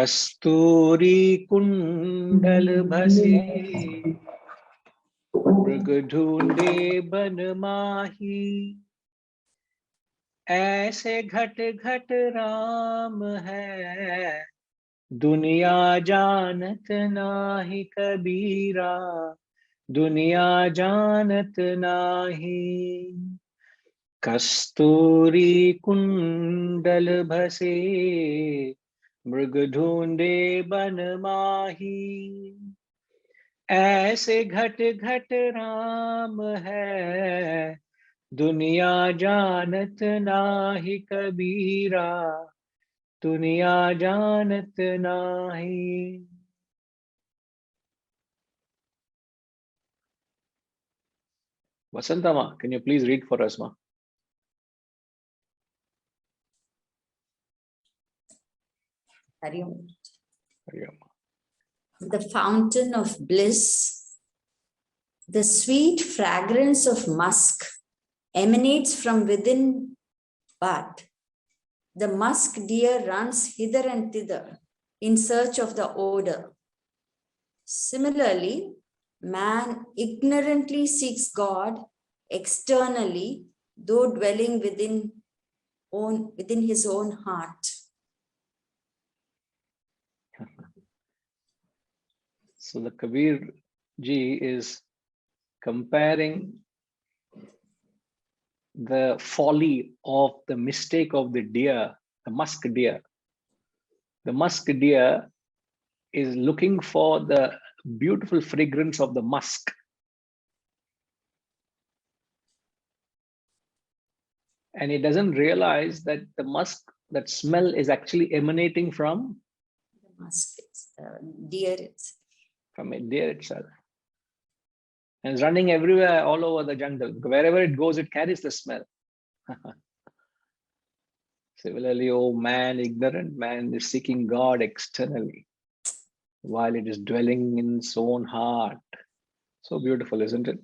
कस्तूरी कुंडल भसे मृग ढूंढे बन माही, ऐसे घट घट राम है दुनिया जानत नाही कबीरा, दुनिया जानत नाही। कस्तूरी कुंडल भसे मृग ढूंढे बन माही, ऐसे घट घट राम है दुनिया जानत नाही कबीरा, दुनिया जानत नाही। Vasanta ma, can you please read for us, ma? Hari Om. Hari Om. The fountain of bliss, the sweet fragrance of musk emanates from within, but the musk deer runs hither and thither in search of the odor. Similarly, man ignorantly seeks God externally, though dwelling within his own heart. So the Kabir ji is comparing the folly of the mistake of the deer, the musk deer. The musk deer is looking for the beautiful fragrance of the musk. And it doesn't realize that the musk, that smell is actually emanating from The musk, deer itself. From a deer itself. And it's running everywhere, all over the jungle. Wherever it goes, it carries the smell. Similarly, oh man, ignorant man is seeking God externally while it is dwelling in its own heart. So beautiful, isn't it?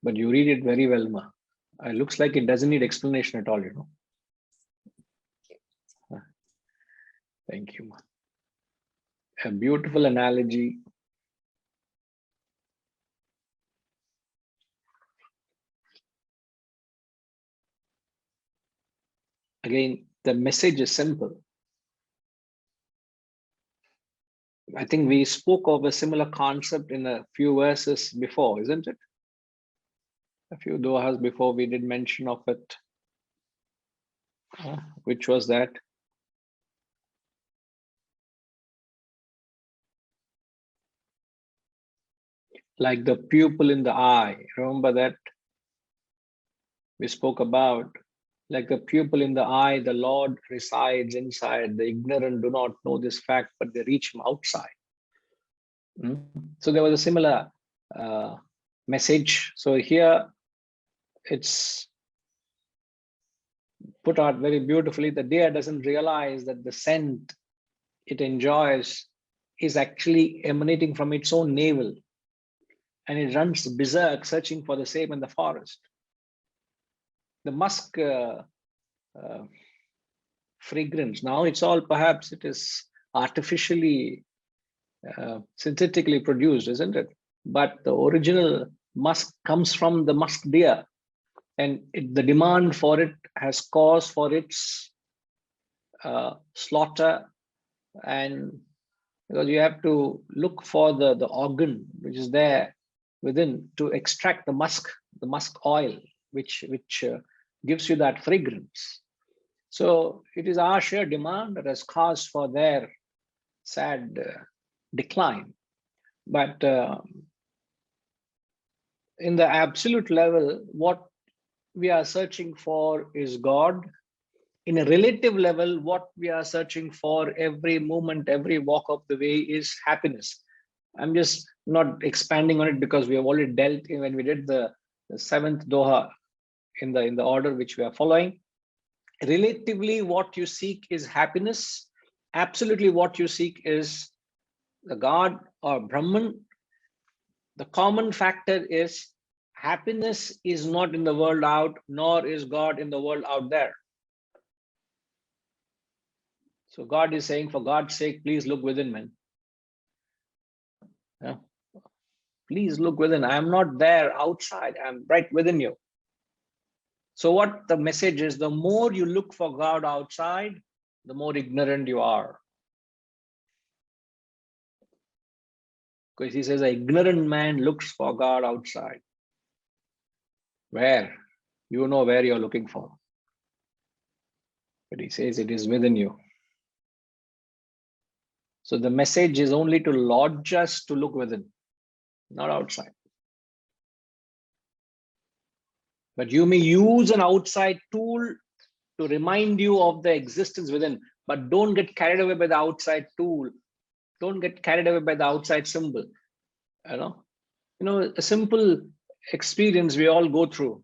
But you read it very well, ma. It looks like it doesn't need explanation at all, you know. Thank you, ma. A beautiful analogy. Again, the message is simple. I think we spoke of a similar concept in a few verses before, isn't it? A few dohas before we did mention of it. Which was that? Like the pupil in the eye. Remember that? We spoke about, like the pupil in the eye, the Lord resides inside. The ignorant do not know this fact, but they reach him outside. So there was a similar message. So here it's put out very beautifully. The deer doesn't realize that the scent it enjoys is actually emanating from its own navel. And it runs berserk searching for the same in the forest. The musk fragrance, now it's all, perhaps it is artificially, synthetically produced, isn't it? But the original musk comes from the musk deer. And the demand for it has cause for its slaughter. And because you have to look for the organ which is there within to extract the musk oil, which gives you that fragrance. So it is our sheer demand that has caused for their sad decline. But in the absolute level, what we are searching for is God. In a relative level, what we are searching for every moment, every walk of the way is happiness. I'm just not expanding on it because we have already dealt in when we did the seventh doha in the order which we are following. Relatively, what you seek is happiness. Absolutely, what you seek is the God or Brahman. The common factor is happiness is not in the world out, nor is God in the world out there. So God is saying, for God's sake, please look within, man. Yeah. Please look within. I am not there outside. I'm right within you. So what the message is, the more you look for God outside, the more ignorant you are. Because he says, an ignorant man looks for God outside. Where? You know where you're looking for. But he says it is within you. So the message is only to lodge us to look within, not outside. But you may use an outside tool to remind you of the existence within, but don't get carried away by the outside tool. Don't get carried away by the outside symbol. You know, a simple experience we all go through.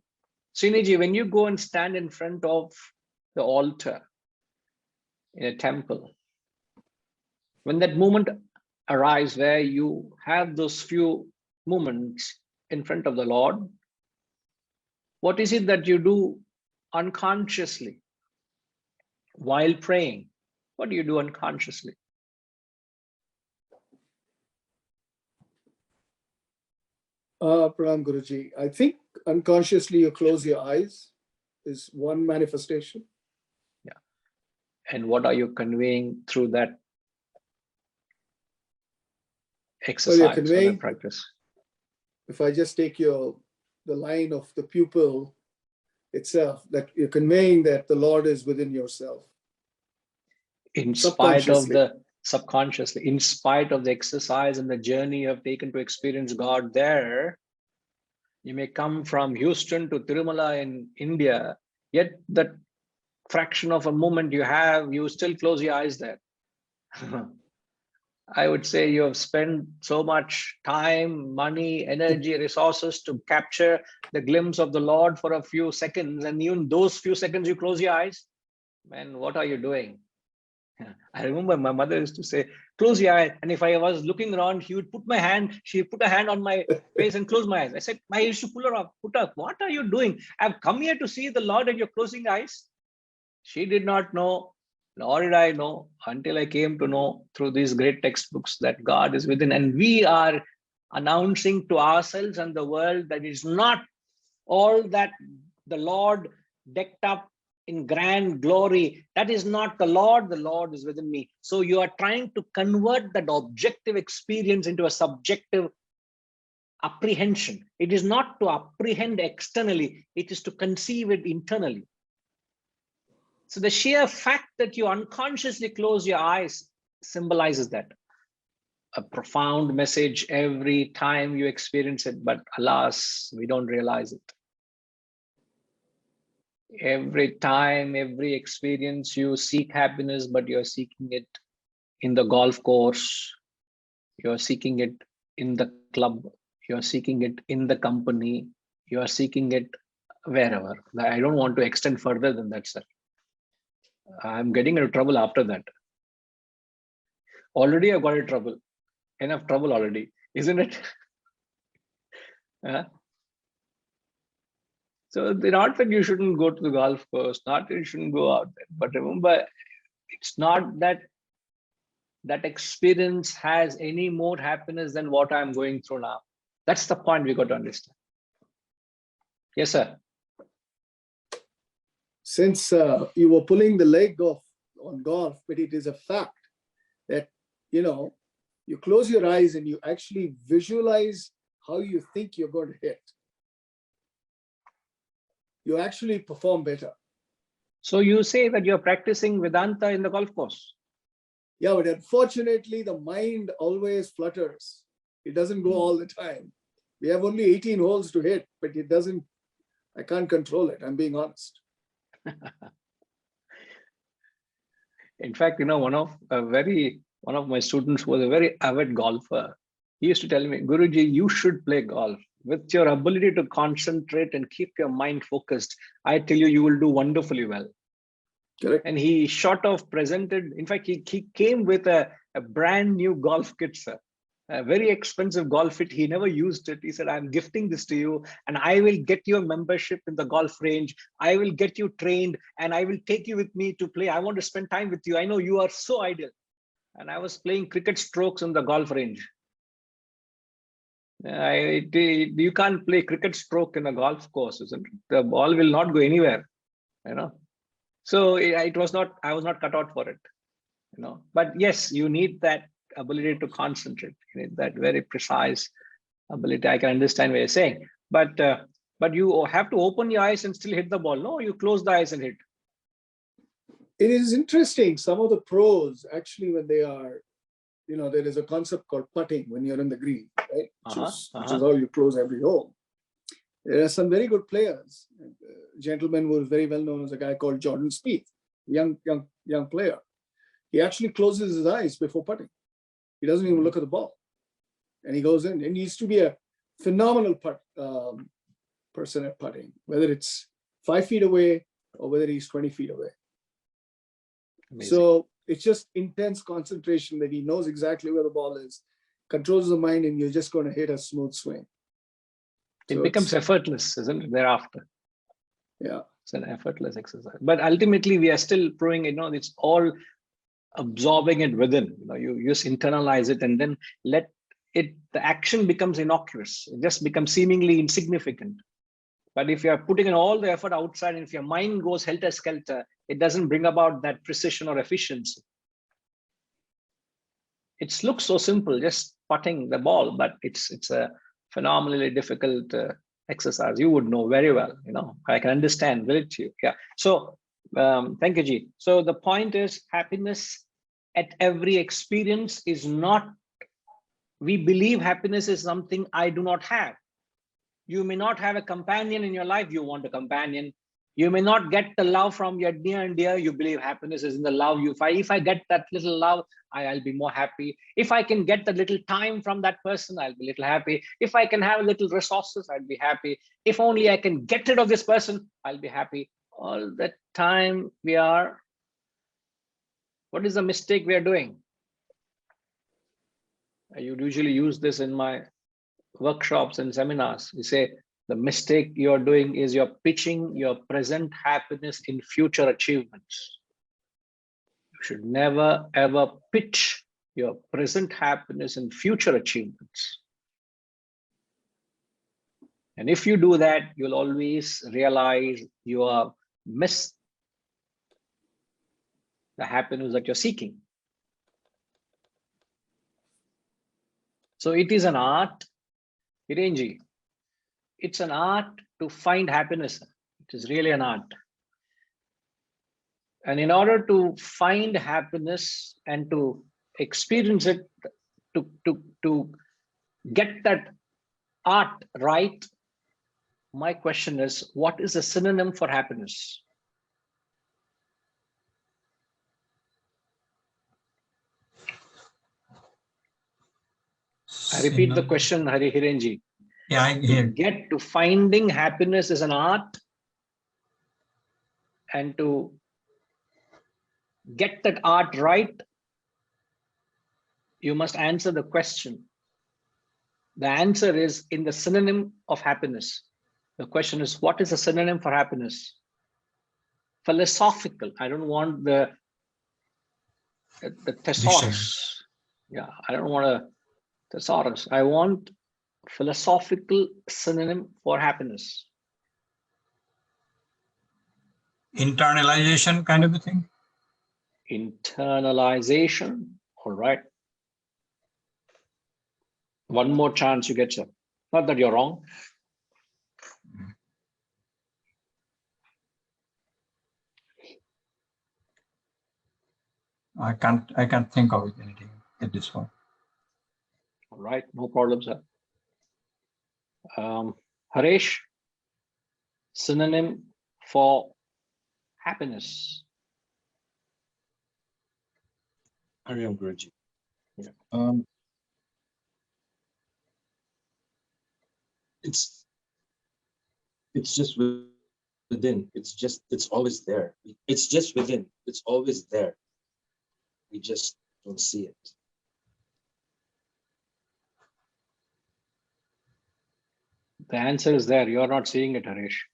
Srinaji, when you go and stand in front of the altar in a temple, when that moment arrives where you have those few moments in front of the Lord, what is it that you do unconsciously while praying? What do you do unconsciously? Pranam Guruji, I think unconsciously you close your eyes is one manifestation. Yeah. And what are you conveying through that exercise, you're conveying, or that practice? If I just take the line of the pupil itself, that you're conveying that the Lord is within yourself. In spite of the subconsciously, in spite of the exercise and the journey you have taken to experience God there, you may come from Houston to Tirumala in India, yet that fraction of a moment you have, you still close your eyes there. I would say you have spent so much time, money, energy, resources to capture the glimpse of the Lord for a few seconds, and even those few seconds you close your eyes. Man, what are you doing? I remember my mother used to say, close your eyes. And if I was looking around, she would put a hand on my face and close my eyes. I said, I used to pull her up, what are you doing? I've come here to see the Lord and you're closing eyes. She did not know, nor did I know, until I came to know through these great textbooks that God is within. And we are announcing to ourselves and the world that it's not all that the Lord decked up in grand glory. That is not the Lord is within me. So you are trying to convert that objective experience into a subjective apprehension. It is not to apprehend externally, it is to conceive it internally. So the sheer fact that you unconsciously close your eyes symbolizes that. A profound message every time you experience it, but alas, we don't realize it. Every time, every experience, you seek happiness, but you're seeking it in the golf course, you're seeking it in the club, you're seeking it in the company, you're seeking it wherever. I don't want to extend further than that, sir. I'm getting into trouble after that. Already I've got into trouble. Enough trouble already, isn't it? So not that you shouldn't go to the golf course, not that you shouldn't go out there, but remember, it's not that that experience has any more happiness than what I'm going through now. That's the point we got to understand. Yes, sir. Since you were pulling the leg off on golf, but it is a fact that, you close your eyes and you actually visualize how you think you're going to hit. You actually perform better. So you say that you're practicing Vedanta in the golf course? Yeah, but unfortunately, the mind always flutters. It doesn't go all the time. We have only 18 holes to hit, but I can't control it. I'm being honest. In fact, one of my students was a very avid golfer. He used to tell me, Guruji, you should play golf. With your ability to concentrate and keep your mind focused, I tell you, you will do wonderfully well. Correct. And he presented, in fact, he came with a brand new golf kit, sir. a very expensive golf fit. He never used it. He said, I'm gifting this to you, and I will get you a membership in the golf range. I will get you trained, and I will take you with me to play. I want to spend time with you. I know you are so ideal. And I was playing cricket strokes in the golf range. You can't play cricket stroke in a golf course, isn't it? The ball will not go anywhere, you know. So it was not, I was not cut out for it, you know. But yes, you need that ability to concentrate. You need that very precise ability. I can understand what you're saying, but you have to open your eyes and still hit the ball. No, you close the eyes and hit. It is interesting. Some of the pros actually, when they are, you know, there is a concept called putting when you're in the green, right? Which is how you close every hole. There are some very good players. A gentleman who was very well known as a guy called Jordan Spieth, young player. He actually closes his eyes before putting. He doesn't even look at the ball, and he goes in. And he used to be a phenomenal person at putting, whether it's 5 feet away or whether he's 20 feet away. Amazing. So it's just intense concentration that he knows exactly where the ball is, controls the mind, and you're just going to hit a smooth swing. It becomes effortless, isn't it, thereafter? Yeah. It's an effortless exercise. But ultimately, we are still proving, you know, it's all absorbing it within. You know, you just internalize it and then let it, the action becomes innocuous. It just becomes seemingly insignificant. But if you're putting in all the effort outside, and if your mind goes helter-skelter, it doesn't bring about that precision or efficiency. It looks so simple, just putting the ball, but it's a phenomenally difficult exercise. You would know very well, you know. I can understand, relate to you. Yeah. So thank you, Ji. So the point is, happiness at every experience is not, we believe happiness is something I do not have. You may not have a companion in your life, you want a companion. You may not get the love from your near and dear, you believe happiness is in the love. If I get that little love, I'll be more happy. If I can get the little time from that person, I'll be a little happy. If I can have a little resources, I'll be happy. If only I can get rid of this person, I'll be happy. All the time we are, what is the mistake we are doing? I usually use this in my workshops and seminars. You say, the mistake you're doing is you're pitching your present happiness in future achievements. You should never, ever pitch your present happiness in future achievements. And if you do that, you'll always realize you are missed the happiness that you're seeking. So it is an art, Hirenji. It's an art to find happiness. It is really an art. And in order to find happiness and to experience it, to get that art right, my question is, what is a synonym for happiness? I repeat the question, Hirenji. Yeah, I hear. Get to finding happiness is an art, and to get that art right, you must answer the question. The answer is in the synonym of happiness. The question is, what is a synonym for happiness? Philosophical. I don't want the thesaurus. Yeah, I don't want a thesaurus. I want philosophical synonym for happiness. Internalization kind of a thing? Internalization. All right. One more chance you get, sir. Not that you're wrong. I can't think of it anything at this point. All right, no problem, sir. Harish, synonym for happiness. Hariam Guruji. Yeah. It's just within. It's always there. It's just within. It's always there. We just don't see it. The answer is there. You're not seeing it, Harish.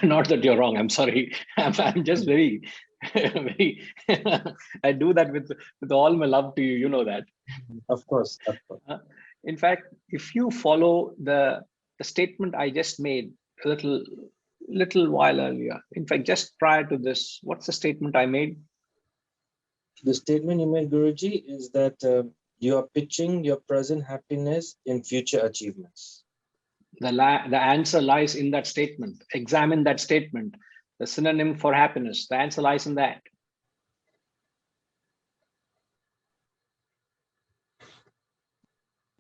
Not that you're wrong. I'm sorry. I'm just very, very. I do that with all my love to you. You know that. Of course, of course. In fact, if you follow the statement I just made a little while earlier, in fact, just prior to this, what's the statement I made? The statement you made, Guruji, is that you are pitching your present happiness in future achievements. The answer lies in that statement. Examine that statement. The synonym for happiness. The answer lies in that.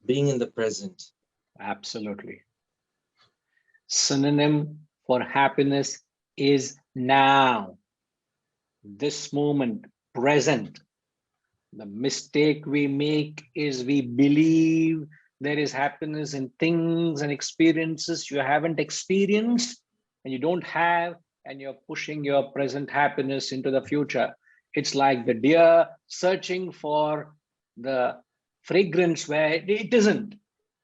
Being in the present. Absolutely. Synonym for happiness is now. This moment, present. The mistake we make is we believe there is happiness in things and experiences you haven't experienced and you don't have, and you're pushing your present happiness into the future. It's like the deer searching for the fragrance where it isn't.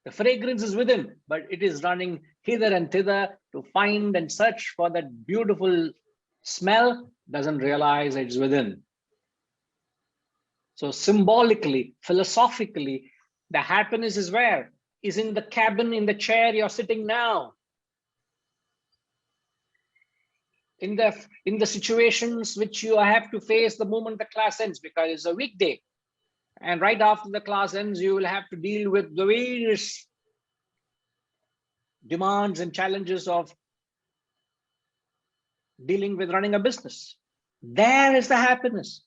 The fragrance is within, but it is running hither and thither to find and search for that beautiful smell, doesn't realize it's within. So symbolically, philosophically, the happiness is where? Is in the cabin, in the chair you're sitting now. In the situations which you have to face the moment the class ends, because it's a weekday. And right after the class ends, you will have to deal with the various demands and challenges of dealing with running a business. There is the happiness.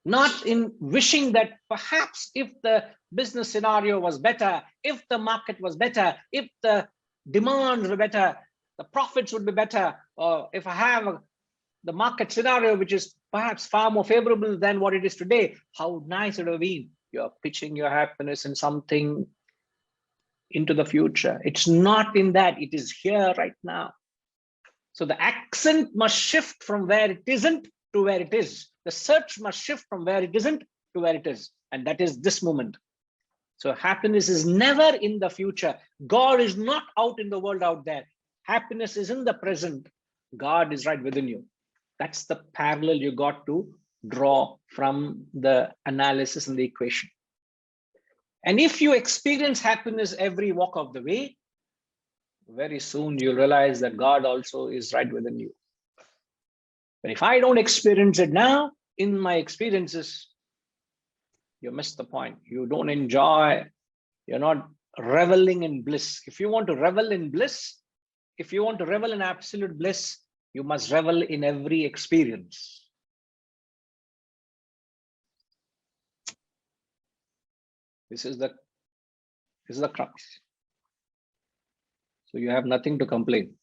Not in wishing that perhaps if the business scenario was better, if the market was better, if the demands were better, the profits would be better, or if I have the market scenario which is perhaps far more favorable than what it is today, how nice it would have been. You're pitching your happiness in something into the future. It's not in that, it is here right now. So the accent must shift from where it isn't to where it is. The search must shift from where it isn't to where it is. And that is this moment. So happiness is never in the future. God is not out in the world out there. Happiness is in the present. God is right within you. That's the parallel you got to draw from the analysis and the equation. And if you experience happiness every walk of the way, very soon you'll realize that God also is right within you. But if I don't experience it now, in my experiences, you miss the point. You don't enjoy, you're not reveling in bliss. If you want to revel in bliss, if you want to revel in absolute bliss, you must revel in every experience. This is the crux. So you have nothing to complain.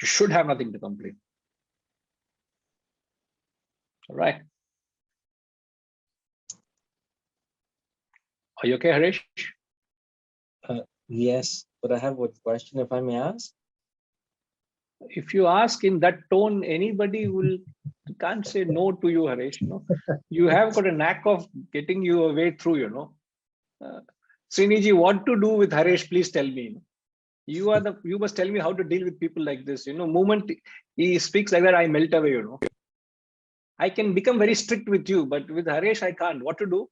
You should have nothing to complain. All right. Are you okay, Harish? Yes, but I have one question, if I may ask. If you ask in that tone, anybody can't say no to you, Harish. You know, you have got a knack of getting your way through. You know, Sriniji, what to do with Harish? Please tell me. You must tell me how to deal with people like this. You know, moment he speaks like that, I melt away. You know, I can become very strict with you, but with Harish, I can't. What to do?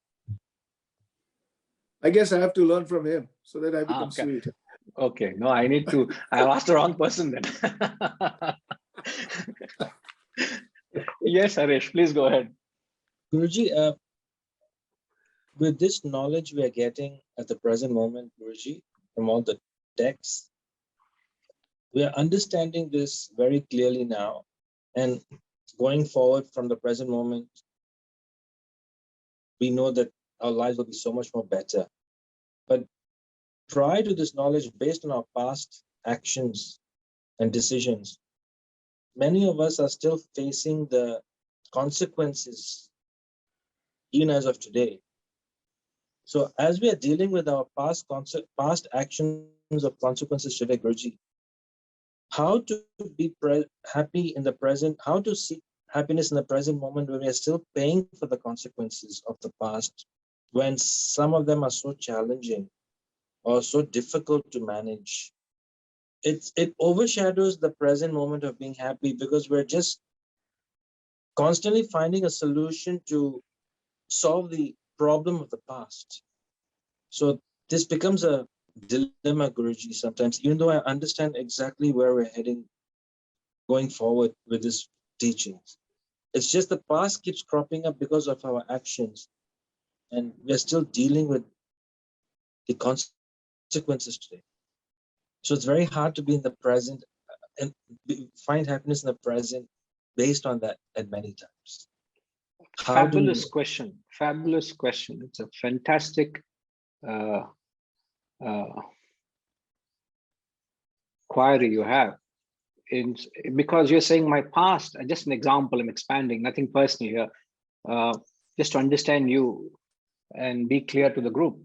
I guess I have to learn from him so that I become okay. sweet. Okay, no, I need to. I have asked the wrong person then. Yes, Harish, please go ahead. Guruji, with this knowledge we are getting at the present moment, Guruji, from all the texts, we are understanding this very clearly now, and going forward from the present moment, we know that our lives will be so much more better. But prior to this knowledge, based on our past actions and decisions, many of us are still facing the consequences, even as of today. So as we are dealing with our past actions of consequences today, Guruji, how to be happy in the present, how to seek happiness in the present moment when we are still paying for the consequences of the past, when some of them are so challenging. or so difficult to manage. It overshadows the present moment of being happy, because we're just constantly finding a solution to solve the problem of the past. So this becomes a dilemma, Guruji, sometimes, even though I understand exactly where we're heading going forward with this teachings. It's just the past keeps cropping up because of our actions, and we're still dealing with the consequences today. So it's very hard to be in the present and find happiness in the present based on that at many times. Fabulous question. Fabulous question. It's a fantastic query you have. Because you're saying my past, just an example, I'm expanding, nothing personal here, just to understand you and be clear to the group,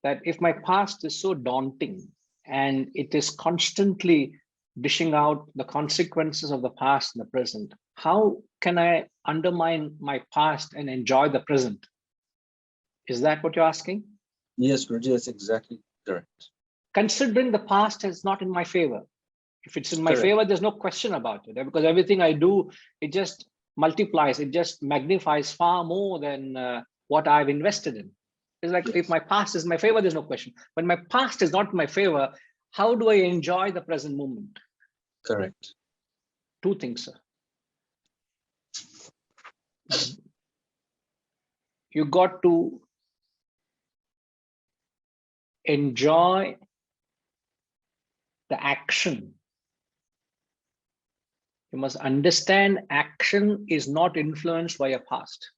that if my past is so daunting and it is constantly dishing out the consequences of the past in the present, how can I undermine my past and enjoy the present? Is that what you're asking? Yes, Guruji, that's exactly correct. Considering the past is not in my favor. If it's in my Correct. favor, there's no question about it, because everything I do, it just multiplies, it just magnifies far more than what I've invested in. It's like, Yes. if my past is in my favor, there's no question. When my past is not in my favor, how do I enjoy the present moment? Correct. Two things, sir. You got to enjoy the action. You must understand action is not influenced by your past.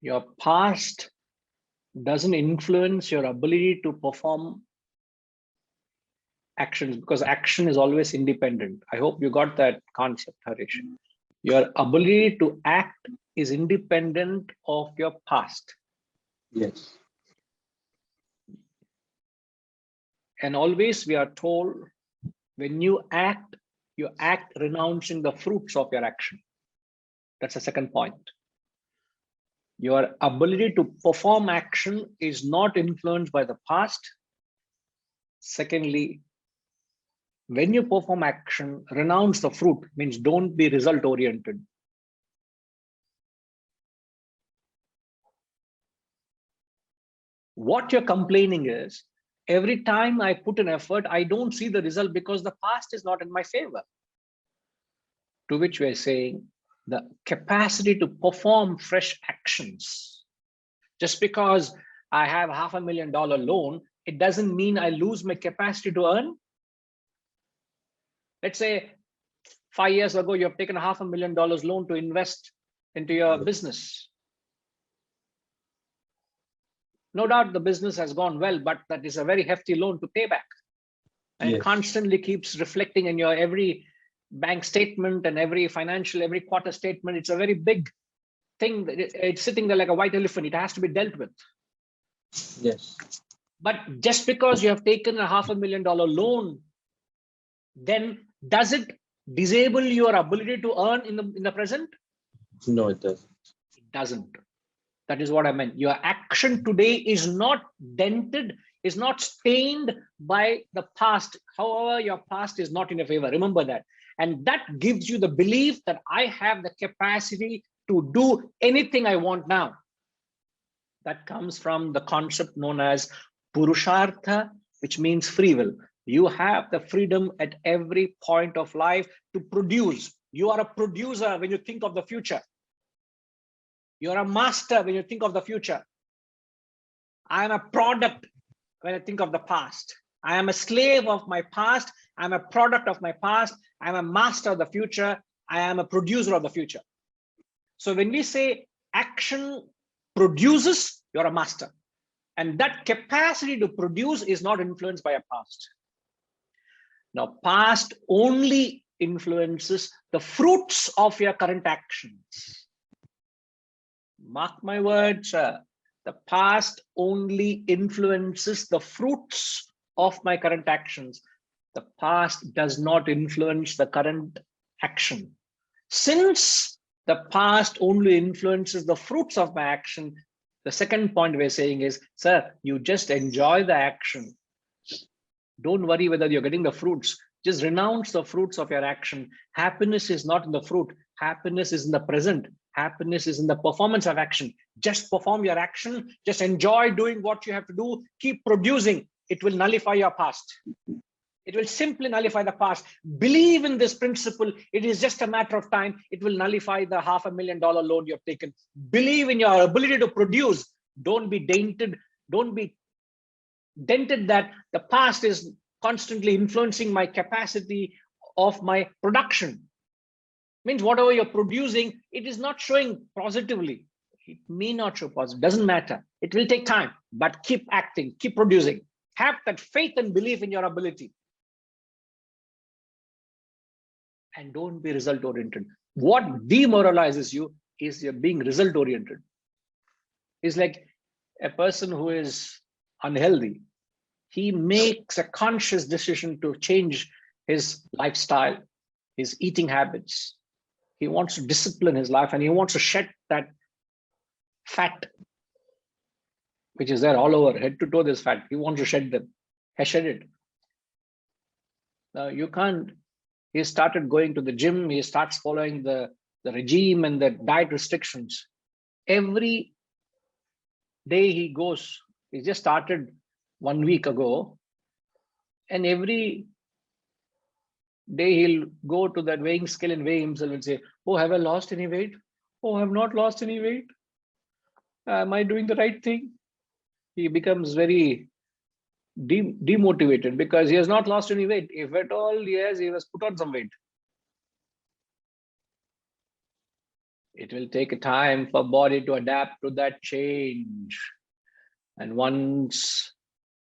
Your past doesn't influence your ability to perform actions, because action is always independent. I hope you got that concept, Harish. Your ability to act is independent of your past. Yes. And always we are told, when you act renouncing the fruits of your action. That's the second point. Your ability to perform action is not influenced by the past. Secondly, when you perform action, renounce the fruit, means don't be result oriented. What you're complaining is, every time I put an effort, I don't see the result because the past is not in my favor. To which we're saying, the capacity to perform fresh actions. Just because I have $500,000 loan, it doesn't mean I lose my capacity to earn. Let's say 5 years ago, you have taken $500,000 loan to invest into your business. No doubt the business has gone well, but that is a very hefty loan to pay back. And Yes. it constantly keeps reflecting in your every bank statement and every quarter statement. It's a very big thing. It's sitting there like a white elephant. It has to be dealt with. Yes. But just because you have taken a $500,000 loan, then does it disable your ability to earn in the present? No, it doesn't. It doesn't. That is what I meant. Your action today is not dented, is not stained by the past. However, your past is not in your favor. Remember that. And that gives you the belief that I have the capacity to do anything I want now. That comes from the concept known as Purushartha, which means free will. You have the freedom at every point of life to produce. You are a producer when you think of the future. You're a master when you think of the future. I am a product when I think of the past. I am a slave of my past. I'm a product of my past. I'm a master of the future. I am a producer of the future. So when we say action produces, you're a master. And that capacity to produce is not influenced by a past. Now, past only influences the fruits of your current actions. Mark my words, the past only influences the fruits of my current actions. The past does not influence the current action. Since the past only influences the fruits of my action, The second point we're saying is, sir, you just enjoy the action. Don't worry whether you're getting the fruits. Just renounce the fruits of your action. Happiness is not in the fruit. Happiness is in the present. Happiness is in the performance of action. Just perform your action. Just enjoy doing what you have to do. Keep producing. It will nullify your past. It will simply nullify the past. Believe in this principle. It is just a matter of time. It will nullify the $500,000 loan you've taken. Believe in your ability to produce. Don't be dented. Don't be dented that the past is constantly influencing my capacity of my production. Means whatever you're producing, it is not showing positively. It may not show positive. Doesn't matter. It will take time, but keep acting, keep producing. Have that faith and belief in your ability. And don't be result oriented. What demoralizes you is you're being result oriented. It's like a person who is unhealthy. He makes a conscious decision to change his lifestyle, his eating habits. He wants to discipline his life and he wants to shed that fat, which is there all over, head to toe, this fat. He wants to shed them. Shed it. Now you can't. He started going to the gym. He starts following the regime and the diet restrictions. Every day he goes, he just started 1 week ago, and every day he'll go to that weighing scale and weigh himself and say, oh, have I lost any weight? Oh, I have not lost any weight. Am I doing the right thing? He becomes very demotivated because he has not lost any weight. If at all, yes, he has put on some weight. It will take a time for body to adapt to that change. And once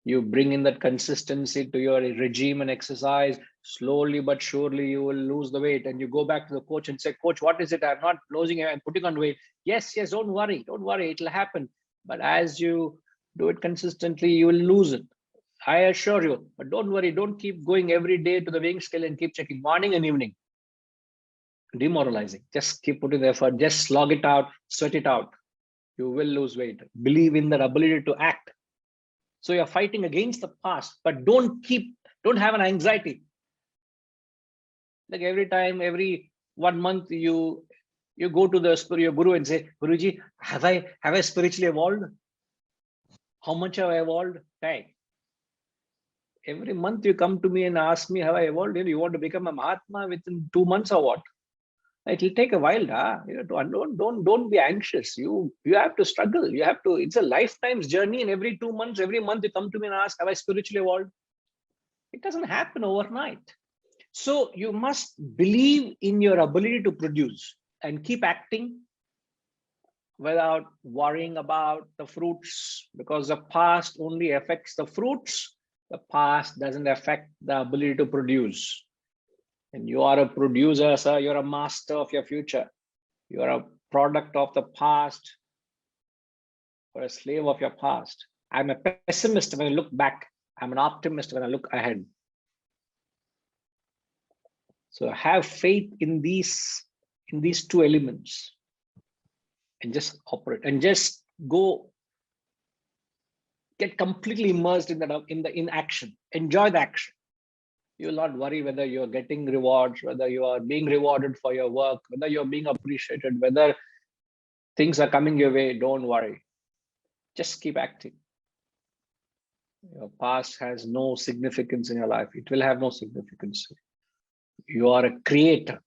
you bring in that consistency to your regime and exercise, slowly but surely you will lose the weight. And you go back to the coach and say, coach, what is it? I'm not losing it. I'm putting on weight. Yes, don't worry. Don't worry. It'll happen. But as you do it consistently, you will lose it. I assure you. But don't worry. Don't keep going every day to the weighing scale and keep checking morning and evening. Demoralizing. Just keep putting the effort. Just slog it out. Sweat it out. You will lose weight. Believe in that ability to act. So you're fighting against the past, but don't have an anxiety. Like every time, every 1 month, you go to your guru and say, Guruji, have I spiritually evolved? How much have I evolved? Hey, every month you come to me and ask me, have I evolved? You want to become a Mahatma within 2 months or what? It will take a while, don't be anxious. You have to struggle. You have to, it's a lifetime's journey, and every 2 months, every month you come to me and ask, have I spiritually evolved? It doesn't happen overnight. So you must believe in your ability to produce and keep acting without worrying about the fruits, because the past only affects the fruits. The past doesn't affect the ability to produce. And you are a producer, sir. You're a master of your future. You are a product of the past or a slave of your past. I'm a pessimist when I look back. I'm an optimist when I look ahead. So have faith in these two elements and just operate and just go get completely immersed in action. Enjoy the action. You will not worry whether you're getting rewards, whether you are being rewarded for your work, whether you're being appreciated, whether things are coming your way. Don't worry. Just keep acting. Your past has no significance in your life. It will have no significance. You are a creator.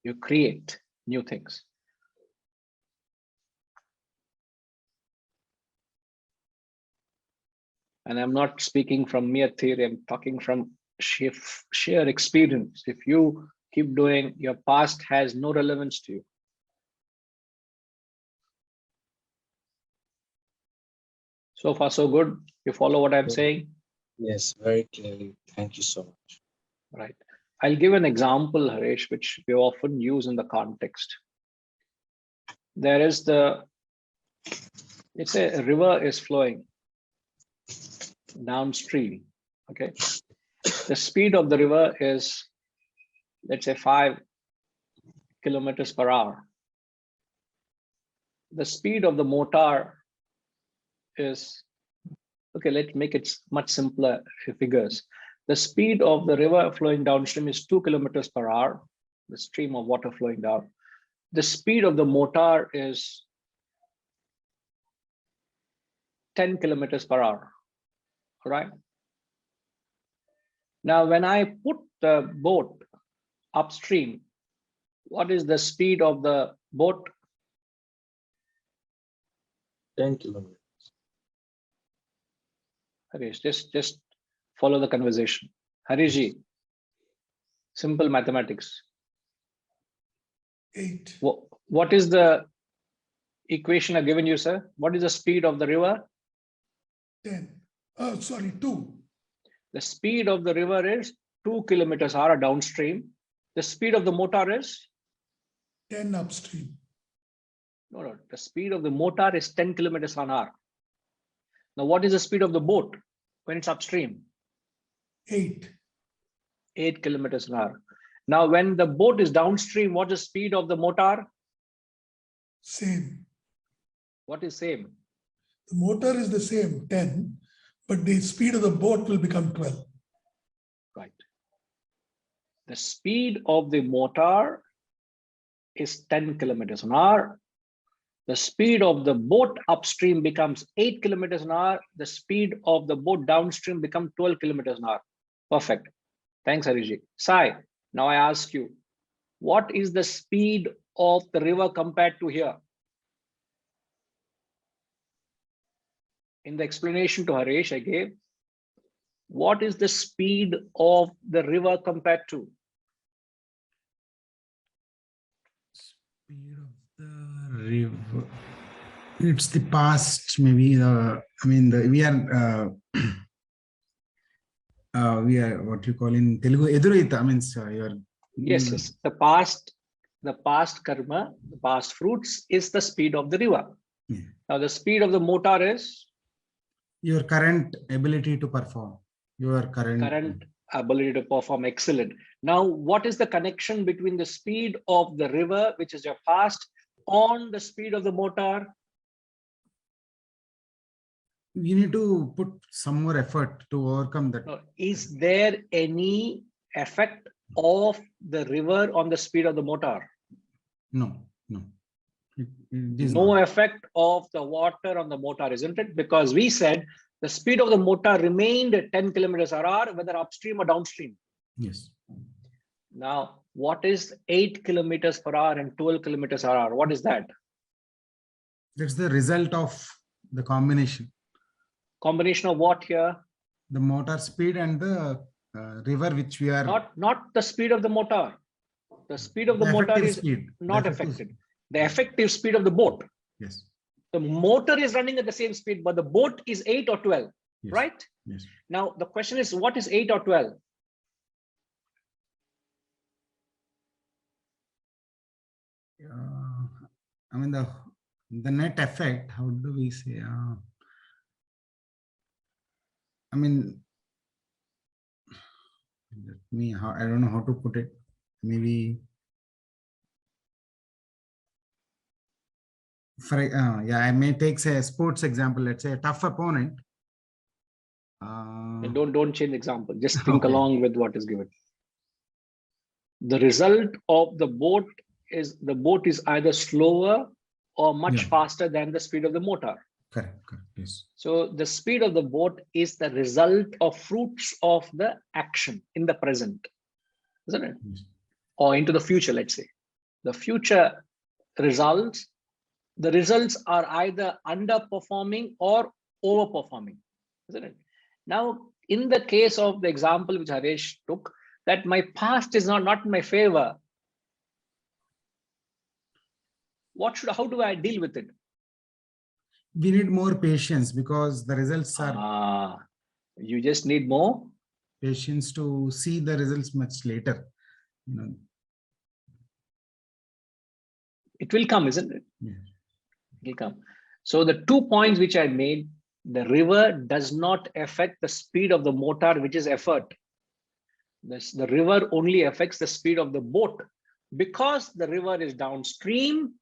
You create new things. And I'm not speaking from mere theory. I'm talking from sheer experience. If you keep doing, your past has no relevance to you. So far, so good. You follow what I'm saying? Yes, very clearly. Thank you so much. Right. I'll give an example, Harish, which we often use in the context. There is let's say a river is flowing downstream. Okay. The speed of the river is, let's say, 5 kilometers per hour. the speed of the motor is, okay, let's make it much simpler figures. The speed of the river flowing downstream is 2 kilometers per hour, the stream of water flowing down. The speed of the motor is 10 kilometers per hour, all right? Now, when I put the boat upstream, what is the speed of the boat? 10 kilometers. Harish, just follow the conversation. Harishji, simple mathematics. 8. What is the equation I've given you, sir? What is the speed of the river? 10. Sorry, 2. The speed of the river is 2 kilometers per hour downstream. The speed of the motor is? 10 upstream. No. The speed of the motor is 10 kilometers an hour. Now, what is the speed of the boat when it's upstream? 8. 8 kilometers an hour. Now, when the boat is downstream, what is the speed of the motor? Same. What is same? The motor is the same, 10, but the speed of the boat will become 12. Right. The speed of the motor is 10 kilometers an hour. The speed of the boat upstream becomes 8 kilometers an hour. The speed of the boat downstream becomes 12 kilometers an hour. Perfect. Thanks, Harishji. Sai, now I ask you, what is the speed of the river compared to here? In the explanation to Harish I gave, what is the speed of the river compared to? Speed of the river. It's the past, maybe. We are what you call in Telugu eduraita. Means your. Yes. The past karma, the past fruits is the speed of the river. Yeah. Now the speed of the motor is Your current ability to perform. Your current ability to perform. Excellent. Now, what is the connection between the speed of the river, which is your past, on the speed of the motor? You need to put some more effort to overcome that. Is there any effect of the river on the speed of the motor? No. It is No not. effect of the water on the motor, isn't it? Because we said the speed of the motor remained 10 kilometers per hour, whether upstream or downstream. Yes. Now, what is 8 kilometers per hour and 12 kilometers per hour? What is that? That's the result of the combination. Combination of what here? The motor speed and the river which we are. Not the speed of the motor. The speed of the motor is not affected. The effective speed of the boat. Yes. The motor is running at the same speed, but the boat is 8 or 12, Yes. right? Yes. Now, the question is, what is 8 or 12? The net effect, how do we say? I don't know how to put it. Maybe I may take a sports example. Let's say a tough opponent. And don't change example. Just think Okay. along with what is given. The result of the boat is either slower or much faster than the speed of the motor. Correct. Yes. So the speed of the boat is the result of fruits of the action in the present, isn't it? Yes. Or into the future, let's say. The future results, the results are either underperforming or overperforming, isn't it? Now, in the case of the example which Harish took, that my past is not in my favor. How do I deal with it? We need more patience because the results are. You just need more patience to see the results much later. It will come, isn't it? Yeah. It will come. So the 2 points which I made, the river does not affect the speed of the motor, which is effort. The river only affects the speed of the boat. Because the river is downstream,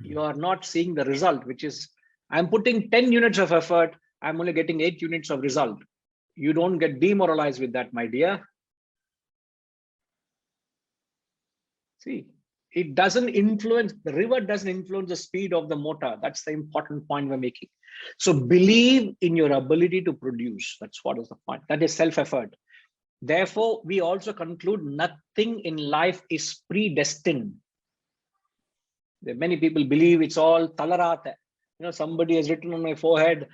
You are not seeing the result, which is, I'm putting 10 units of effort, I'm only getting 8 units of result. You don't get demoralized with that, my dear. See, it doesn't influence, the river doesn't influence the speed of the motor. That's the important point we're making. So believe in your ability to produce. That's what is the point. That is self-effort. Therefore, we also conclude nothing in life is predestined. Many people believe it's all talarata. Somebody has written on my forehead,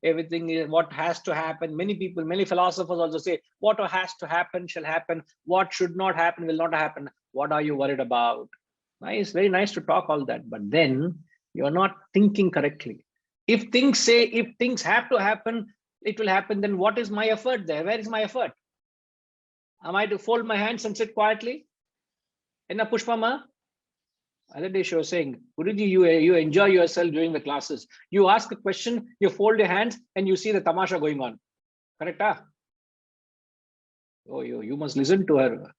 everything is what has to happen. Many people, many philosophers also say, what has to happen shall happen. What should not happen will not happen. What are you worried about? Nice, very nice to talk all that, but then you're not thinking correctly. If things have to happen, it will happen. Then what is my effort there? Where is my effort? Am I to fold my hands and sit quietly? Enna Pushpama? Other day she was saying, Guruji, you enjoy yourself during the classes. You ask a question, you fold your hands, and you see the tamasha going on. Correct? Oh, you must listen to her.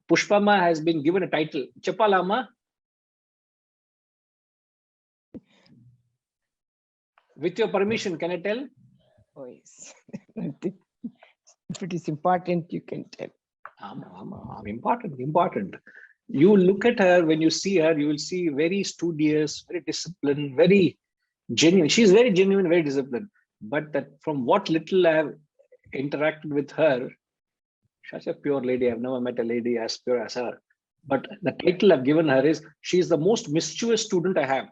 Pushpama has been given a title. Chapalama. With your permission, can I tell? Oh, yes. If it is important, you can tell. Important. You look at her, when you see her, you will see very studious, very disciplined, very genuine. She's very genuine, very disciplined. But that from what little I have interacted with her, such a pure lady. I've never met a lady as pure as her. But the title I've given her is, she's the most mischievous student I have.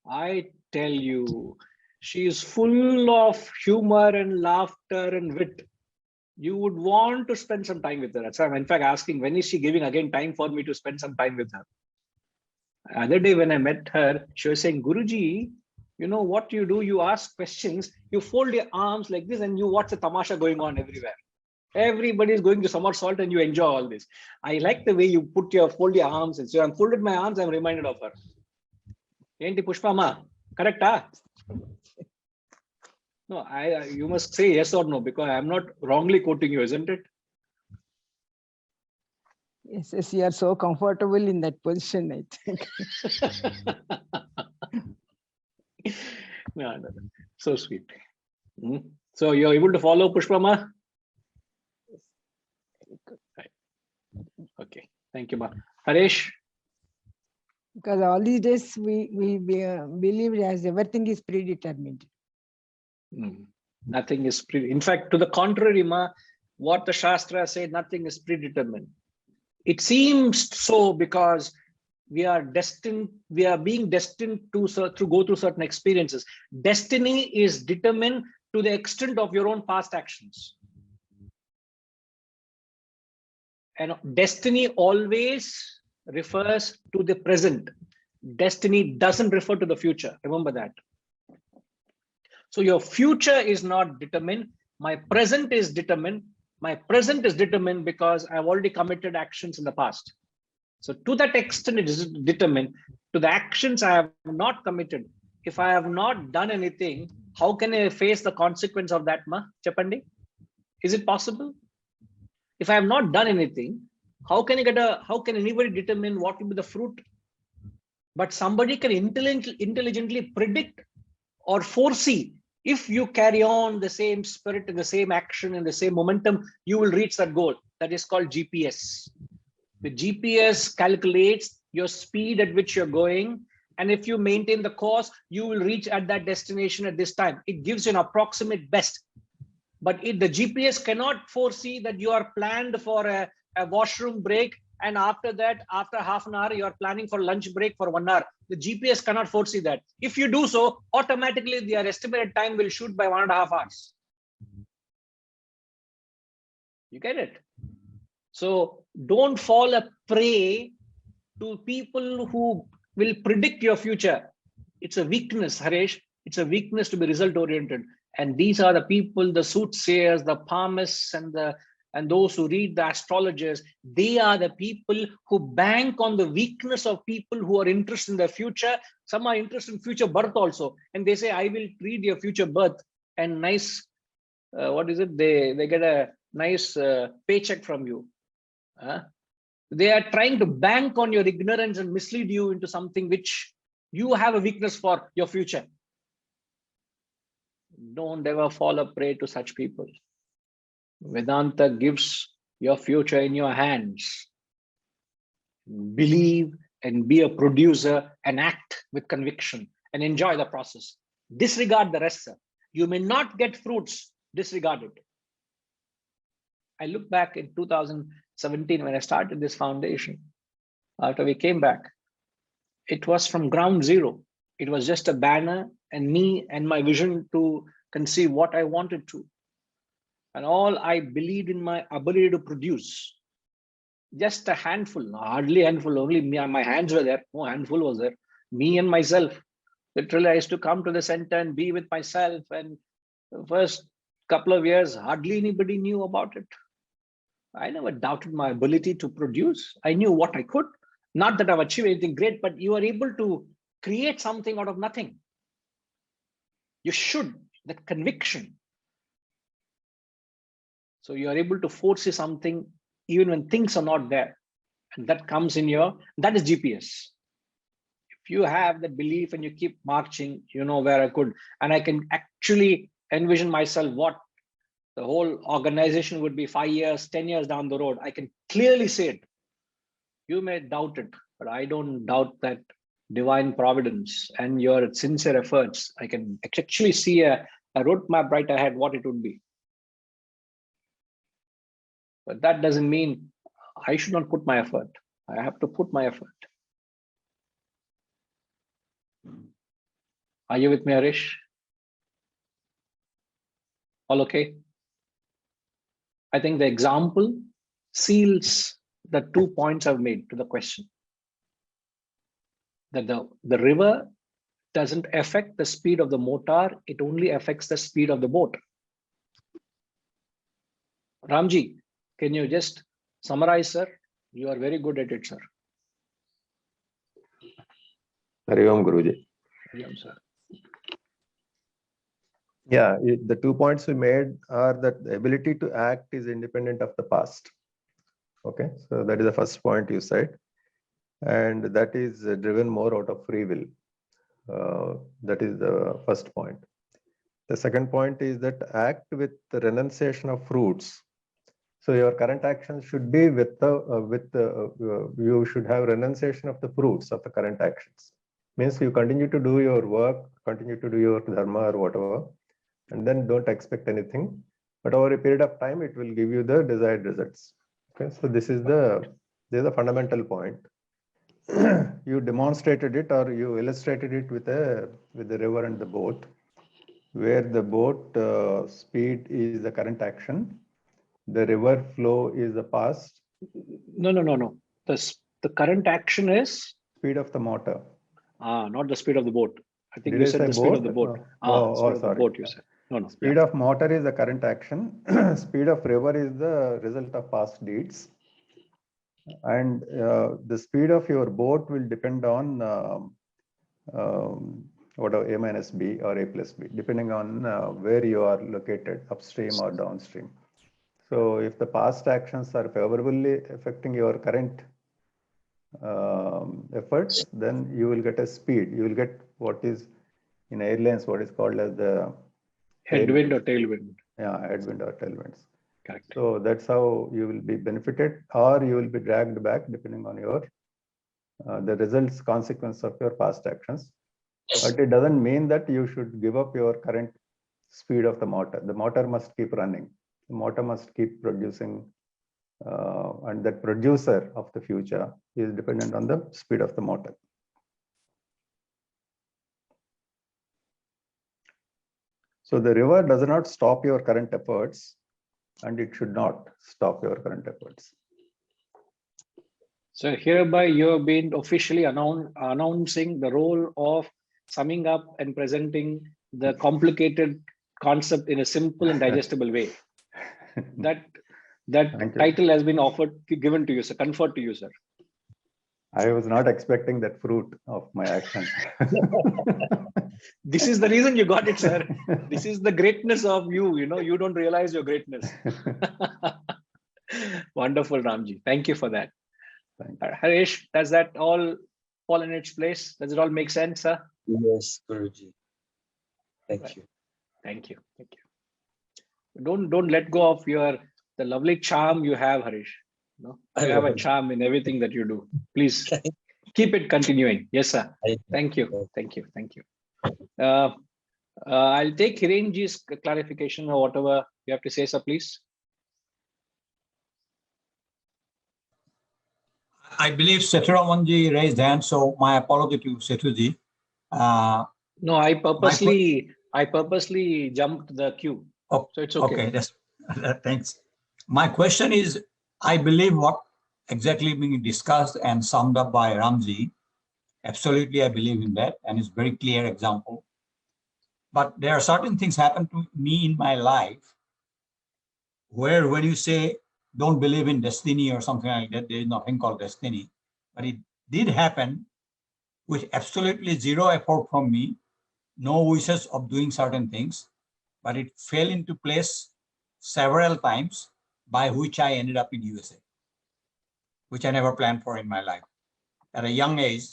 I tell you, she is full of humor and laughter and wit. You would want to spend some time with her. That's why I'm in fact asking, when is she giving again time for me to spend some time with her? The other day when I met her, she was saying, Guruji, what you do, you ask questions, you fold your arms like this and you watch the tamasha going on everywhere. Everybody is going to somersault and you enjoy all this. I like the way you fold your arms. And so I'm folded my arms, I'm reminded of her. Enti Pushpama, correct? No, you must say yes or no, because I'm not wrongly quoting you, isn't it? Yes, you are so comfortable in that position, I think. No. So sweet. So you're able to follow Pushpama? Very good. Right. Okay, thank you, Ma. Haresh? Because all these days we believe as everything is predetermined. Nothing is in fact, to the contrary, Ma, what the Shastra say, nothing is predetermined. It seems so because we are being destined to go through certain experiences. Destiny is determined to the extent of your own past actions. And destiny always refers to the present. Destiny doesn't refer to the future. Remember that. So your future is not determined. My present is determined. My present is determined because I've already committed actions in the past. So to that extent, it is determined. To the actions I have not committed, if I have not done anything, how can I face the consequence of that, Ma Chapandi? Is it possible? If I have not done anything, how can anybody determine what will be the fruit? But somebody can intelligently predict or foresee. If you carry on the same spirit and the same action and the same momentum, you will reach that goal. That is called GPS. The GPS calculates your speed at which you're going. And if you maintain the course, you will reach at that destination at this time. It gives you an approximate best. But the GPS cannot foresee that you are planned for a washroom break. And after that, after half an hour, you are planning for lunch break for 1 hour. The GPS cannot foresee that. If you do so, automatically their estimated time will shoot by 1.5 hours. You get it? So don't fall a prey to people who will predict your future. It's a weakness, Haresh. It's a weakness to be result oriented. And these are the people, the soothsayers, the palmists, and those who read the astrologers. They are the people who bank on the weakness of people who are interested in the future. Some are interested in future birth also. And they say, I will read your future birth. And nice, what is it? They get a nice paycheck from you. They are trying to bank on your ignorance and mislead you into something which you have a weakness for your future. Don't ever fall a prey to such people. Vedanta gives your future in your hands. Believe and be a producer and act with conviction and enjoy the process. Disregard the rest, sir. You may not get fruits, disregard it. I look back in 2017 when I started this foundation. After we came back, it was from ground zero. It was just a banner and me and my vision to conceive what I wanted to. And all I believed in my ability to produce. Just a handful, hardly a handful, only me and my hands were there. No handful was there. Me and myself. Literally, I used to come to the center and be with myself. And the first couple of years, hardly anybody knew about it. I never doubted my ability to produce. I knew what I could. Not that I've achieved anything great, but you are able to create something out of nothing. You should, that conviction. So you are able to foresee something even when things are not there. And that comes in that is GPS. If you have that belief and you keep marching, you know where I could, and I can actually envision myself what the whole organization would be 5 years, 10 years down the road. I can clearly say it. You may doubt it, but I don't doubt that divine providence and your sincere efforts. I can actually see a roadmap right ahead, what it would be. But that doesn't mean I should not put my effort. I have to put my effort. Are you with me, Harish? All okay? I think the example seals the 2 points I've made to the question. That the river doesn't affect the speed of the motor, it only affects the speed of the boat. Ramji, can you just summarize, sir? You are very good at it, sir. Hari Om, Guruji. Hari Om, sir. Yeah, the 2 points we made are that the ability to act is independent of the past. Okay, so that is the first point you said. And that is driven more out of free will. That is the first point. The second point is that act with the renunciation of fruits. So your current actions should be you should have renunciation of the fruits of the current actions. Means you continue to do your work, continue to do your dharma or whatever, and then don't expect anything. But over a period of time, it will give you the desired results. Okay, so this is the fundamental point. You demonstrated it or you illustrated it with the river and the boat, where the boat speed is the current action, the river flow is the past. No. The current action is Speed of the motor. Not the speed of the boat. I think There you is said a the speed of the boat. Speed of the sorry. boat, you said. No. Speed of motor is the current action. Speed of river is the result of past deeds. And the speed of your boat will depend on whatever A minus B or A plus B, depending on where you are located, upstream or downstream. So if the past actions are favorably affecting your current efforts, then you will get a speed. You will get what is in airlines, what is called as the headwind or tailwind. Yeah, headwind or tailwinds. Correct. So that's how you will be benefited, or you will be dragged back depending on your the results, consequence of your past actions. But it doesn't mean that you should give up your current speed of the motor. The motor must keep running. The motor must keep producing, and that producer of the future is dependent on the speed of the motor. So the river does not stop your current efforts, and it should not stop your current efforts. So hereby you have been officially announcing the role of summing up and presenting the complicated concept in a simple and digestible way. That title has been given to you, sir, conferred to you, sir. I was not expecting that fruit of my actions. This is the reason you got it, sir. This is the greatness of you. You don't realize your greatness. Wonderful, Ramji. Thank you for that. Thank you. Harish, does that all fall in its place? Does it all make sense, sir? Yes, Guruji. Thank Right. you. Thank you. Thank you. Don't let go of the lovely charm you have, Harish. No, you have a charm in everything that you do. Please keep it continuing. Yes, sir. Thank you. Thank you. Thank you. I'll take Hirenji's clarification or whatever you have to say, sir, please. I believe Seturamanji raised hand, so my apology to Setuji. No, I purposely jumped the queue. Oh, so it's okay. Okay, that's, thanks. My question is, I believe what exactly being discussed and summed up by Ramji, absolutely I believe in that, and it's very clear example. But there are certain things happen to me in my life where when you say don't believe in destiny or something like that, there is nothing called destiny, but it did happen with absolutely zero effort from me, no wishes of doing certain things, but it fell into place several times, by which I ended up in USA, which I never planned for in my life at a young age.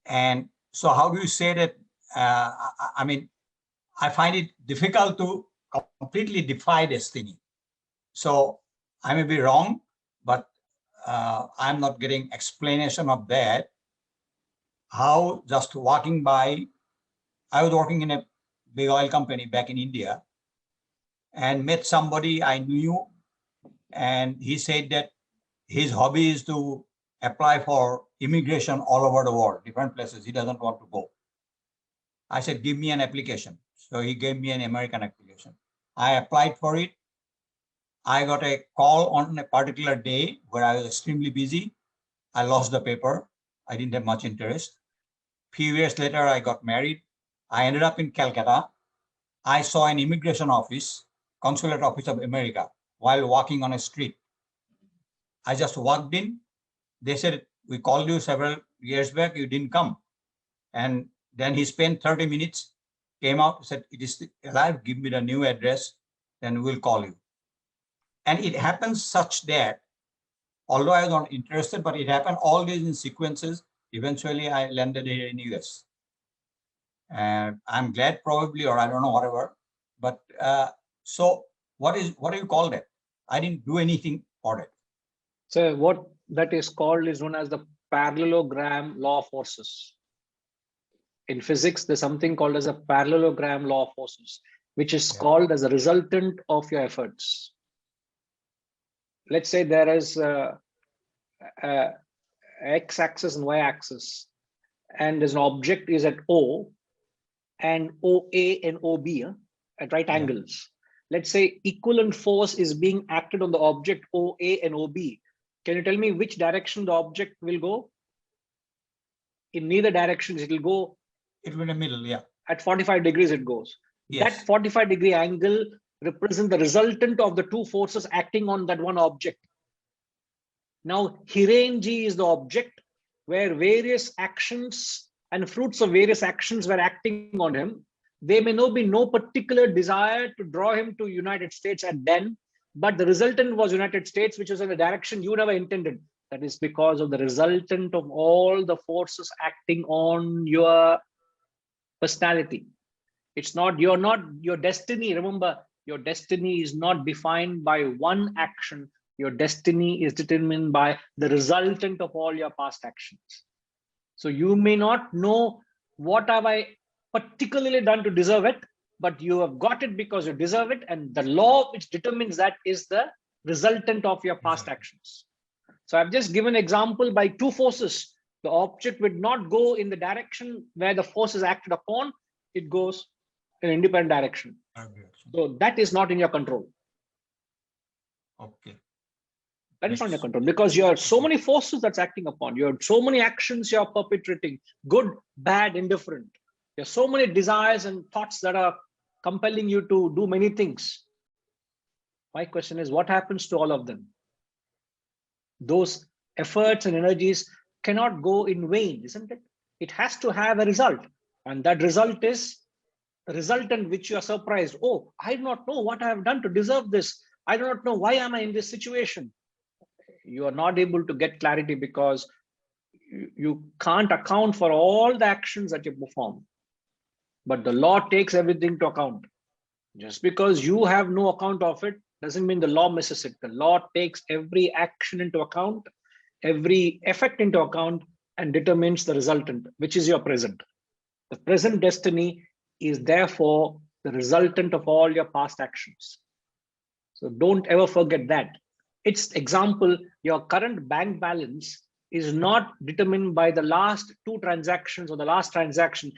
And so how do you say that, I mean, I find it difficult to completely defy destiny. So I may be wrong, but I'm not getting explanation of that. How just walking by, I was working in a big oil company back in India and met somebody I knew, and he said that his hobby is to apply for immigration all over the world, different places. He doesn't want to go. I said, give me an application. So he gave me an American application. I applied for it. I got a call on a particular day where I was extremely busy. I lost the paper. I didn't have much interest. Few years later, I got married. I ended up in Calcutta. I saw an immigration office, consulate office of America, while walking on a street. I just walked in. They said, we called you several years back, you didn't come. And then he spent 30 minutes, came out, said, it is alive, give me the new address, then we'll call you. And it happens such that, although I was not interested, but it happened all these in sequences. Eventually, I landed here in US. And I'm glad probably, or I don't know, whatever. But so what do you call that? I didn't do anything for it. So what that is called is known as the parallelogram law of forces. In physics, there's something called as a parallelogram law of forces, which is called as a resultant of your efforts. Let's say there is a x-axis and y-axis, and there's an object is at O, and OA and OB at right angles. Let's say equivalent force is being acted on the object OA and OB. Can you tell me which direction the object will go? In neither directions, it will go. It will in the middle, yeah. At 45 degrees it goes. Yes. That 45-degree angle represents the resultant of the two forces acting on that one object. Now, Hirenji is the object where various actions and fruits of various actions were acting on him. There may not be no particular desire to draw him to United States at then, but the resultant was United States, which was in the direction you never intended. That is because of the resultant of all the forces acting on your personality. It's not, you're not your destiny. Remember, your destiny is not defined by one action. Your destiny is determined by the resultant of all your past actions. So you may not know what have I particularly done to deserve it, but you have got it because you deserve it. And the law which determines that is the resultant of your past actions. So I've just given an example by two forces. The object would not go in the direction where the force is acted upon. It goes in an independent direction. So that is not in your control. Okay. That is not in your control because you have so many forces that's acting upon. You have so many actions you are perpetrating, good, bad, indifferent. There are so many desires and thoughts that are compelling you to do many things. My question is, what happens to all of them? Those efforts and energies cannot go in vain, isn't it? It has to have a result. And that result is a resultant which you are surprised. Oh, I do not know what I have done to deserve this. I do not know why am I in this situation. You are not able to get clarity because you can't account for all the actions that you perform. But the law takes everything to account. Just because you have no account of it doesn't mean the law misses it. The law takes every action into account, every effect into account, and determines the resultant, which is your present. The present destiny is therefore the resultant of all your past actions. So don't ever forget that. It's example, your current bank balance is not determined by the last 2 transactions or the last transaction.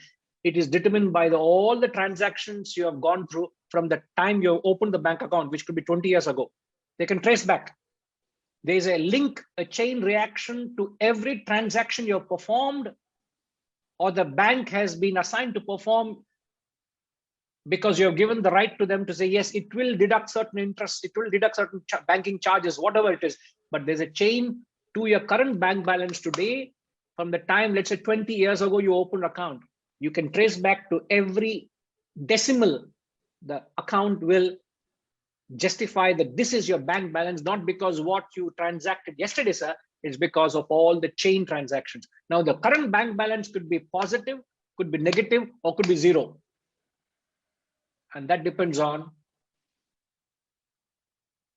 It is determined by all the transactions you have gone through from the time you opened the bank account, which could be 20 years ago. They can trace back. There's a link, a chain reaction to every transaction you have performed or the bank has been assigned to perform, because you have given the right to them to say, yes, it will deduct certain interest, it will deduct certain banking charges, whatever it is. But there's a chain to your current bank balance today from the time, let's say 20 years ago, you opened account. You can trace back to every decimal. The account will justify that this is your bank balance, not because what you transacted yesterday, sir. It's because of all the chain transactions. Now, the current bank balance could be positive, could be negative, or could be 0. And that depends on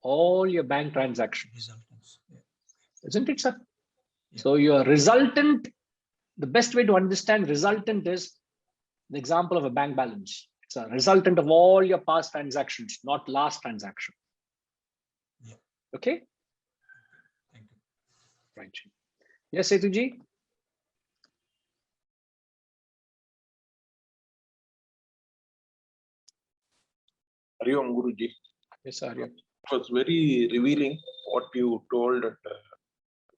all your bank transactions. Isn't it, sir? Yeah. So your resultant, the best way to understand resultant is the example of a bank balance. It's a resultant of all your past transactions, not last transaction. Yeah. Okay? Thank you. Right. Yes, Setuji? Hari Om, Guruji. Yes, Hari Om. It was very revealing what you told. It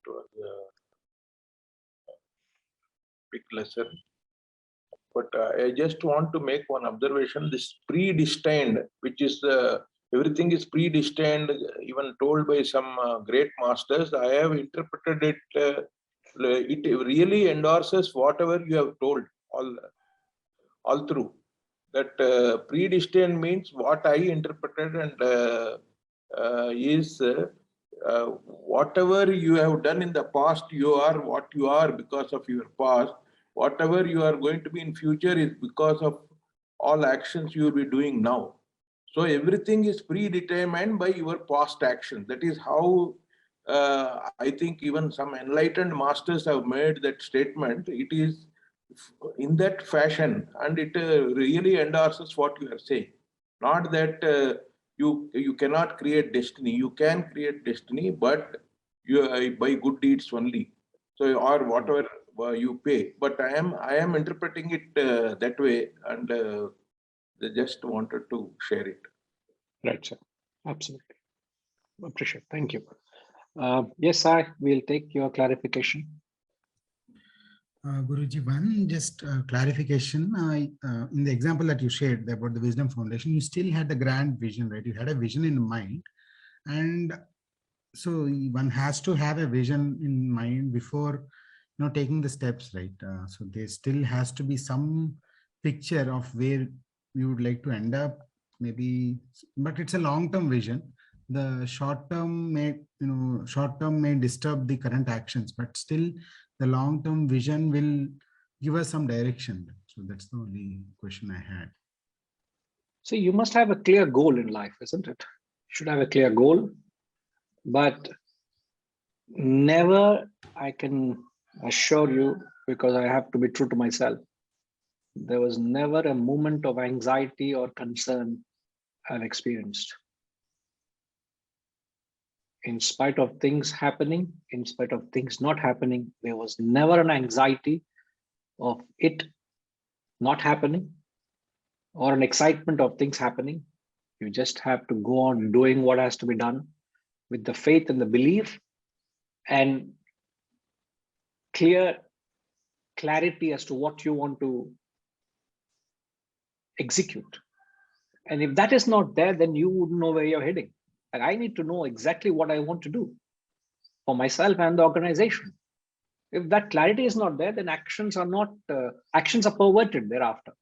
was a big lesson. But I just want to make one observation. This predestined, which is everything is predestined, even told by some great masters. I have interpreted it. It really endorses whatever you have told all through. That predestined means what I interpreted and is whatever you have done in the past, you are what you are because of your past. Whatever you are going to be in future is because of all actions you will be doing now. So everything is predetermined by your past action. That is how I think even some enlightened masters have made that statement. It is in that fashion, and it really endorses what you are saying. Not that you cannot create destiny. You can create destiny, but you by good deeds only. So or whatever you pay. But I am interpreting it that way, and they just wanted to share it. Right, sir. Absolutely. Appreciate. Thank you. Yes, I will take your clarification. Guruji, one just clarification. In the example that you shared about the Wisdom Foundation, you still had the grand vision, right? You had a vision in mind. And so one has to have a vision in mind before taking the steps, right? So there still has to be some picture of where you would like to end up, maybe, but it's a long-term vision. The short-term may disturb the current actions, but still the long-term vision will give us some direction. So that's the only question I had. So you must have a clear goal in life, isn't it? You should have a clear goal, but never, I can assure you, because I have to be true to myself, there was never a moment of anxiety or concern I've experienced. In spite of things happening, in spite of things not happening, there was never an anxiety of it not happening or an excitement of things happening. You just have to go on doing what has to be done with the faith and the belief and clarity as to what you want to execute. And if that is not there, then you wouldn't know where you're heading. And I need to know exactly what I want to do for myself and the organization. If that clarity is not there, then actions are perverted thereafter.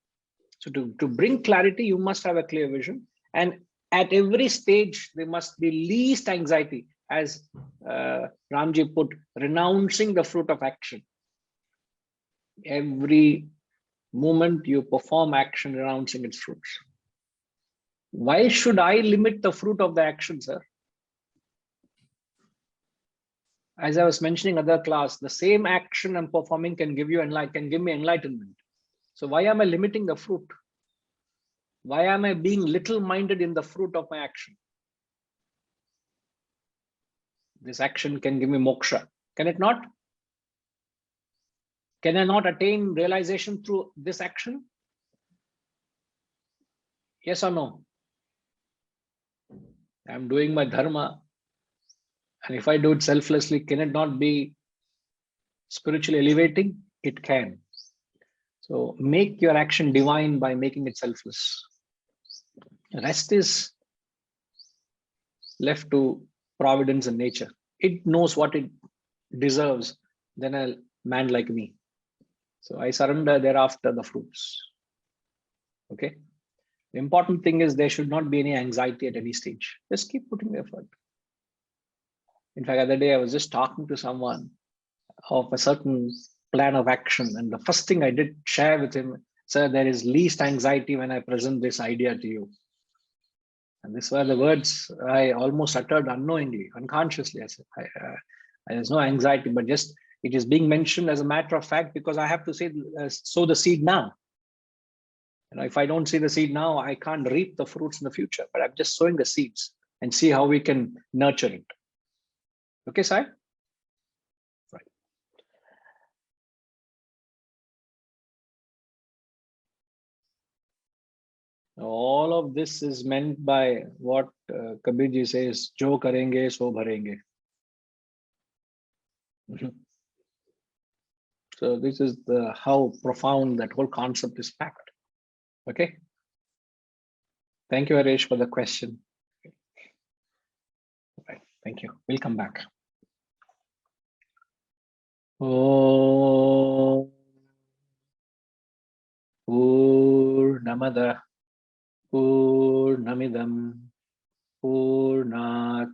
So to bring clarity, you must have a clear vision. And at every stage, there must be least anxiety. as Ramji put, renouncing the fruit of action. Every moment you perform action, renouncing its fruits. Why should I limit the fruit of the action, sir? As I was mentioning other class, the same action I'm performing can give me enlightenment. So why am I limiting the fruit? Why am I being little-minded in the fruit of my action? This action can give me moksha. Can it not? Can I not attain realization through this action? Yes or no? I'm doing my dharma. And if I do it selflessly, can it not be spiritually elevating? It can. So make your action divine by making it selfless. The rest is left to providence and nature. It knows what it deserves than a man like me. So I surrender thereafter the fruits. Okay. The important thing is there should not be any anxiety at any stage. Just keep putting the effort. In fact, the other day I was just talking to someone of a certain plan of action, and the first thing I did share with him, sir, there is least anxiety when I present this idea to you. And these were the words I almost uttered unknowingly, unconsciously. I said, there's no anxiety, but just it is being mentioned as a matter of fact because I have to say, sow the seed now. If I don't see the seed now, I can't reap the fruits in the future, but I'm just sowing the seeds and see how we can nurture it. Okay, Sai? Right. All of this is meant by what Kabir ji says, jo karenge, so bharenge. So this is how profound that whole concept is packed. Okay. Thank you, Harish, for the question. Right. Thank you. We'll come back. Om Purnamada Purnamidam Purnat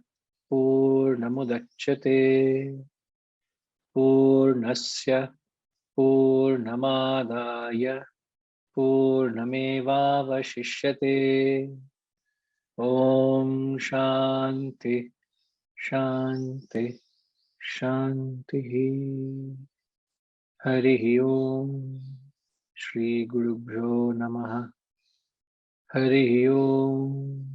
Purnamudachyate Purnasya Purnamadaya Purnamevavashishyate. Om Shanti Shanti Shanti. Hari Om. Shri Guru Bhyo Namaha. Hari Om.